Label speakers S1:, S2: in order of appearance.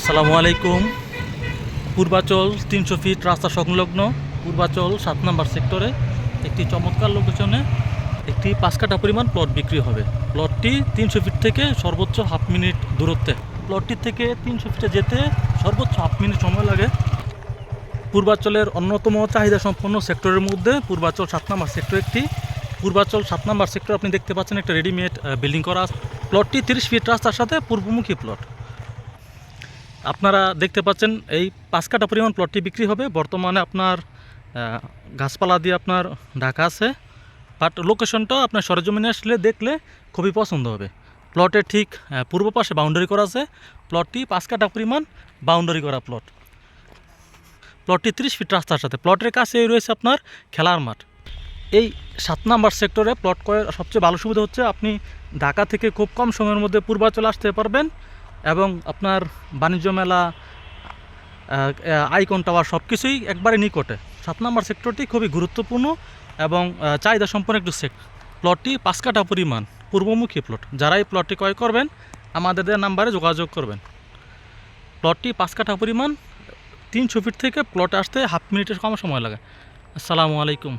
S1: আসসালামু আলাইকুম। পূর্বাচল 300 ফিট রাস্তা সংলগ্ন পূর্বাচল 7 নম্বর সেক্টরে একটি চমৎকার লোকেশনে একটি 5 কাঠা পরিমাণ প্লট বিক্রি হবে। প্লটটি 300 ফিট থেকে সর্বোচ্চ হাফ মিনিট দূরত্বে। প্লটটি থেকে 300 ফিটে যেতে সর্বোচ্চ হাফ মিনিট সময় লাগে। পূর্বাচলের অন্যতম চাহিদা সম্পন্ন সেক্টরের মধ্যে পূর্বাচল 7 নম্বর সেক্টর একটি। পূর্বাচল 7 নম্বর সেক্টর আপনি দেখতে পাচ্ছেন একটা রেডিমেড বিল্ডিং করা আছে। প্লটটি 30 ফিট রাস্তার সাথে পূর্বমুখী প্লট। আপনারা দেখতে পাচ্ছেন এই 5 কাঠা পরিমাণ প্লটটি বিক্রি হবে। বর্তমানে আপনার গাছপালা দিয়ে আপনার ঢাকা আছে, বাট লোকেশনটা আপনার সরেজমিনে আসলে দেখলে খুবই পছন্দ হবে। প্লটের ঠিক পূর্ব পাশে বাউন্ডারি করা আছে। প্লটটি 5 কাঠা পরিমাণ বাউন্ডারি করা প্লট। প্লটটি 30 ফিট রাস্তার সাথে। প্লটের কাছেই রয়েছে আপনার খেলার মাঠ। এই 7 নাম্বার সেক্টরে প্লট ক্রয়ের সবচেয়ে ভালো সুবিধা হচ্ছে আপনি ঢাকা থেকে খুব কম সময়ের মধ্যে পূর্বাচলে আসতে পারবেন এবং আপনার বাণিজ্য মেলা, আইকন টাওয়ার সব কিছুই একবারে নিকটে। 7 নম্বর সেক্টরটি খুবই গুরুত্বপূর্ণ এবং চাহিদা সম্পন্ন একটু সেক্টর। প্লটটি 5 কাঠা পরিমাণ পূর্বমুখী প্লট। যারা এই প্লটটি ক্রয় করবেন আমাদের নাম্বারে যোগাযোগ করবেন। প্লটটি 5 কাঠা পরিমাণ, 300 ফিট থেকে প্লটে আসতে হাফ মিনিটের কম সময় লাগে। আসসালামু আলাইকুম।